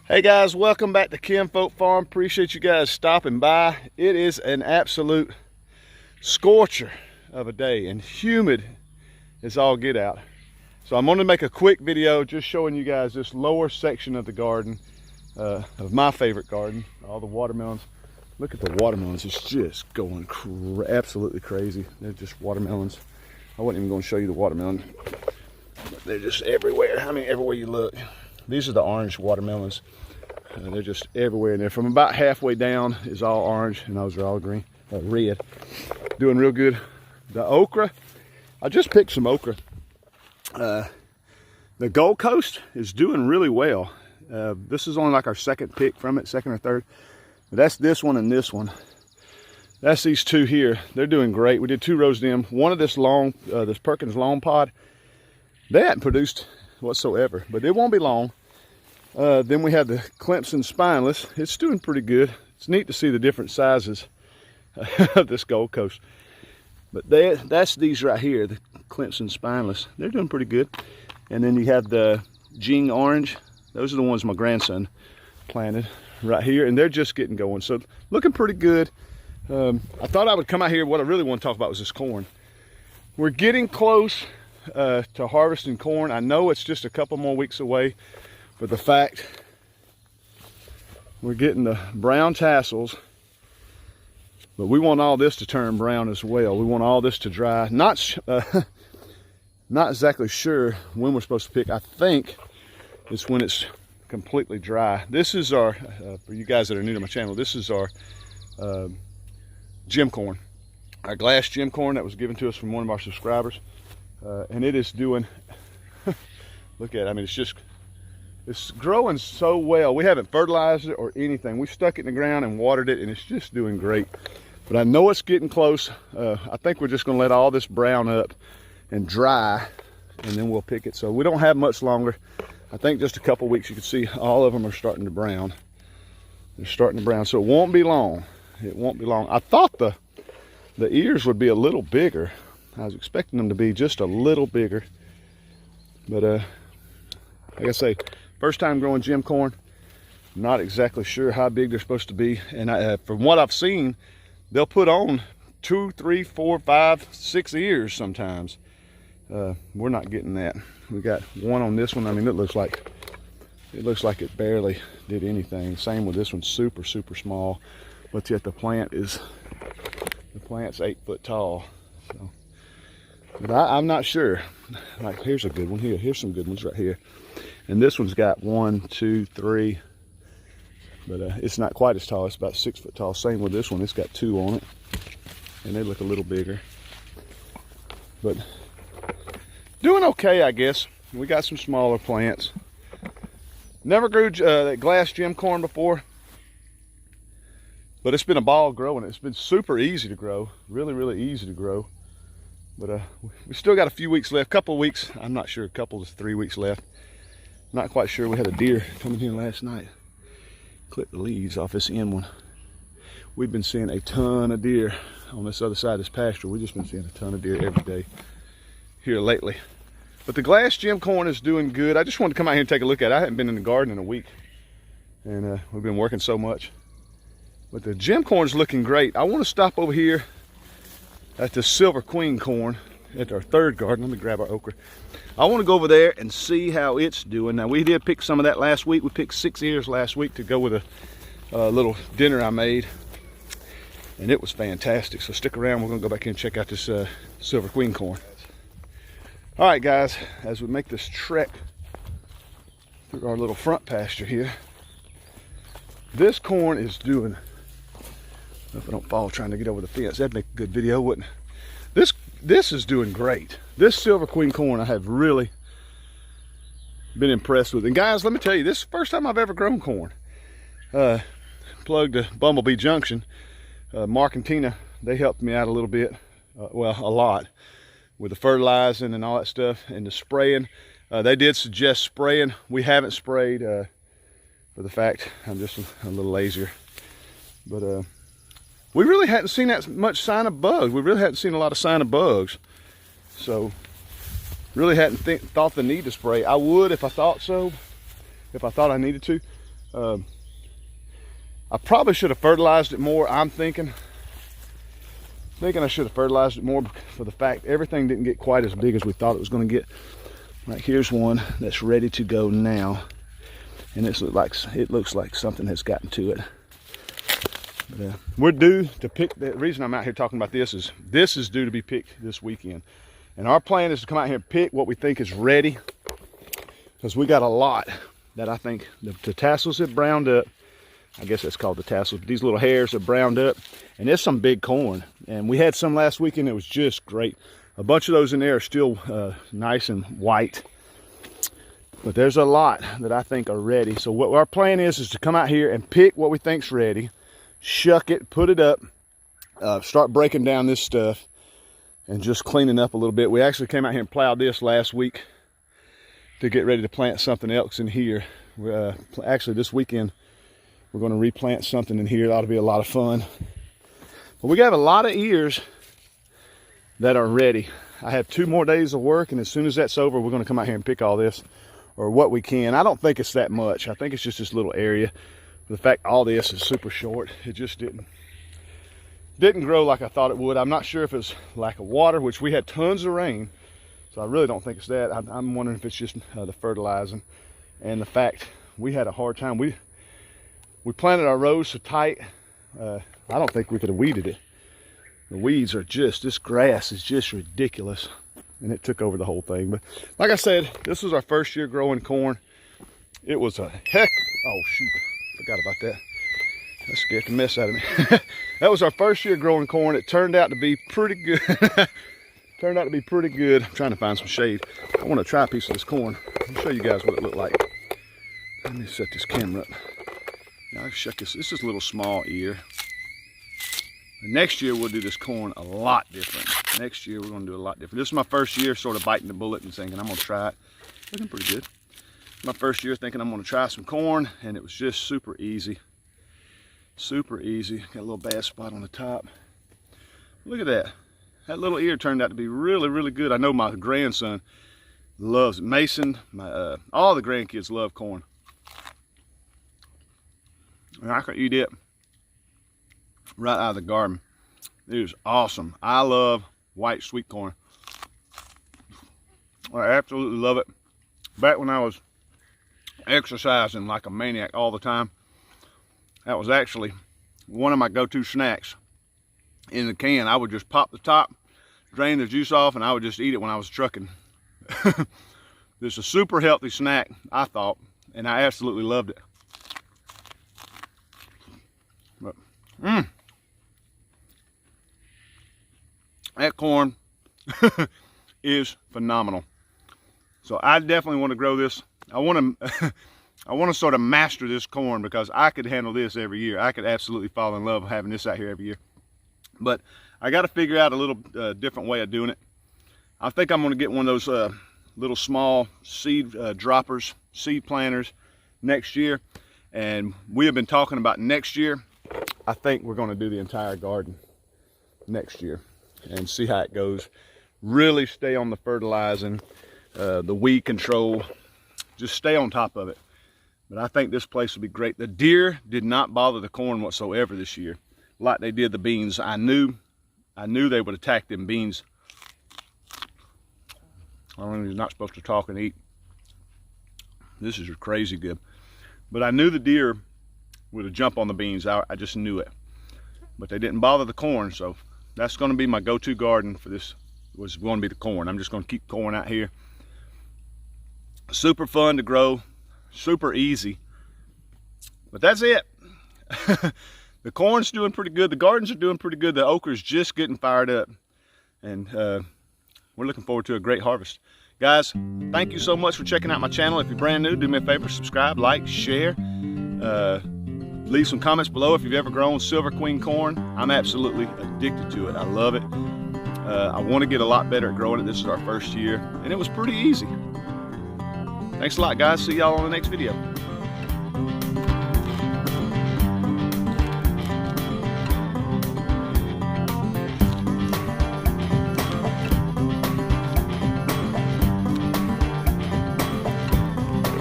Hey guys, welcome back to Kinfolk Farm. Appreciate you guys stopping by. It is an absolute scorcher of a day and humid as all get out. So I'm going to make a quick video just showing you guys this lower section of the garden, of my favorite garden, all the watermelons. Look at the watermelons, it's just going absolutely crazy. They're just watermelons. I wasn't even going to show you the watermelon. They're just everywhere. I mean, everywhere you look. These are the orange watermelons. They're just everywhere in there. From about halfway down is all orange, and those are all green, red. Doing real good. The okra, I just picked some okra. The Gold Coast is doing really well. This is only like our second pick from it, second or third. But that's this one and this one. That's these two here. They're doing great. We did 2 rows of them. One of this this Perkins long pod, they hadn't produced whatsoever, but it won't be long. Then we have the Clemson spineless. It's doing pretty good. It's neat to see the different sizes of this Gold Coast. But that's these right here, the Clemson spineless. They're doing pretty good. And then you have the Jing orange. Those are the ones my grandson planted right here, and they're just getting going. So looking pretty good. I thought I would come out here. What I really want to talk about was this corn. We're getting close to harvesting corn. I know it's just a couple more weeks away, but the fact we're getting the brown tassels, but we want all this to turn brown as well. We want all this to dry. Not exactly sure when we're supposed to pick. I think it's when it's completely dry. This is our, for you guys that are new to my channel, this is our gem corn. Our glass gem corn that was given to us from one of our subscribers. And it is doing, look at it, I mean, it's growing so well. We haven't fertilized it or anything. We stuck it in the ground and watered it, and it's just doing great. But I know it's getting close. I think we're just gonna let all this brown up and dry, and then we'll pick it. So we don't have much longer. I think just a couple weeks. You can see all of them are starting to brown. They're starting to brown, so it won't be long. It won't be long. I thought the ears would be a little bigger. I was expecting them to be just a little bigger. But like I say, first time growing gem corn. Not exactly sure how big they're supposed to be. And from what I've seen, they'll put on 2, 3, 4, 5, 6 ears sometimes. We're not getting that. We got one on this one. I mean, it looks like it barely did anything. Same with this one, super small. But yet the plant's 8 foot tall. So, but I'm not sure. Like, here's a good one here. Here's some good ones right here. And this one's got 1, 2, 3. But it's not quite as tall. It's about 6 foot tall. Same with this one. It's got 2 on it. And they look a little bigger. But doing okay, I guess. We got some smaller plants. Never grew that glass gem corn before. But it's been a ball growing it. It's been super easy to grow. Really easy to grow. But we still got a few weeks left. Couple of weeks. I'm not sure. A couple to 3 weeks left. Not quite sure. We had a deer coming in last night. Clipped the leaves off this end one. We've been seeing a ton of deer on this other side of this pasture. We've just been seeing a ton of deer every day here lately. But the glass gem corn is doing good. I just wanted to come out here and take a look at it. I hadn't been in the garden in a week. And we've been working so much. But the gem corn is looking great. I want to stop over here at the silver queen corn at our third garden. Let me grab our okra. I want to go over there and see how it's doing. Now, we did pick some of that last week. We picked 6 ears last week to go with a little dinner I made. And it was fantastic. So stick around. We're going to go back in and check out this silver queen corn. All right, guys, as we make this trek through our little front pasture here, this corn is doing, if I don't fall trying to get over the fence, that'd make a good video, wouldn't it? This is doing great. This silver queen corn I have really been impressed with. And guys, let me tell you, this is the first time I've ever grown corn. Plugged to Bumblebee Junction. Mark and Tina, they helped me out a little bit, well, a lot, with the fertilizing and all that stuff and the spraying. They did suggest spraying. We haven't sprayed for the fact I'm just a little lazier. But we really hadn't seen that much sign of bugs. We really hadn't seen a lot of sign of bugs. So really hadn't thought the need to spray. I would if I thought so, if I thought I needed to. I probably should have fertilized it more. I'm thinking I should have fertilized it more for the fact everything didn't get quite as big as we thought it was going to get. Like, here's one that's ready to go now, and it looks like something has gotten to it. But, we're due to pick. The reason I'm out here talking about this is due to be picked this weekend, and our plan is to come out here and pick what we think is ready, because we got a lot that I think the tassels have browned up. I guess that's called the tassels, but these little hairs are browned up, and there's some big corn. And we had some last weekend. It was just great. A bunch of those in there are still nice and white, but there's a lot that I think are ready. So what our plan is to come out here and pick what we think's ready, shuck it, put it up, start breaking down this stuff, and just cleaning up a little bit. We actually came out here and plowed this last week to get ready to plant something else in here. Actually, this weekend, we're going to replant something in here. It ought to be a lot of fun. But we got a lot of ears that are ready. I have 2 more days of work, and as soon as that's over, we're going to come out here and pick all this, or what we can. I don't think it's that much. I think it's just this little area. The fact all this is super short, it just didn't grow like I thought it would. I'm not sure if it's lack of water, which we had tons of rain, so I really don't think it's that. I'm wondering if it's just the fertilizing and the fact we had a hard time. We planted our rows so tight, I don't think we could have weeded it. The weeds are just, this grass is just ridiculous, and it took over the whole thing. But like I said, this was our first year growing corn. It was a heck, oh shoot, forgot about that. That scared the mess out of me. That was our first year growing corn. It turned out to be pretty good. Turned out to be pretty good. I'm trying to find some shade. I want to try a piece of this corn. I'll show you guys what it looked like. Let me set this camera up. Now I'll shuck this. This is a little small ear. Next year we'll do this corn a lot different. Next year we're going to do a lot different. This is my first year sort of biting the bullet and thinking I'm going to try it. Looking pretty good. My first year thinking I'm going to try some corn, and it was just super easy. Super easy. Got a little bad spot on the top. Look at that. That little ear turned out to be really, really good. I know my grandson loves it. Mason, all the grandkids love corn. And I could eat it right out of the garden. It is awesome. I love white sweet corn. I absolutely love it. Back when I was exercising like a maniac all the time, that was actually one of my go-to snacks. In the can, I would just pop the top, drain the juice off, and I would just eat it when I was trucking. This is a super healthy snack, I thought, and I absolutely loved it. But, that corn is phenomenal. So I definitely want to grow this. I want to sort of master this corn, because I could handle this every year. I could absolutely fall in love with having this out here every year. But I got to figure out a little different way of doing it. I think I'm going to get one of those little small seed droppers, seed planters next year. And we have been talking about next year. I think we're going to do the entire garden next year and see how it goes. Really stay on the fertilizing, the weed control. Just stay on top of it. But I think this place will be great. The deer did not bother the corn whatsoever this year, like they did the beans. I knew they would attack them beans. I don't know, you're not supposed to talk and eat. This is crazy good. But I knew the deer would jump on the beans. I just knew it. But they didn't bother the corn, so that's going to be my go-to garden for this. Was going to be the corn. I'm just going to keep corn out here. Super fun to grow, super easy. But that's it. The corn's doing pretty good. The gardens are doing pretty good. The okra's just getting fired up. And we're looking forward to a great harvest. Guys, thank you so much for checking out my channel. If you're brand new, do me a favor, subscribe, like, share. Leave some comments below if you've ever grown Silver Queen corn. I'm absolutely addicted to it. I love it. I want to get a lot better at growing it. This is our first year, and it was pretty easy. Thanks a lot, guys. See y'all on the next video.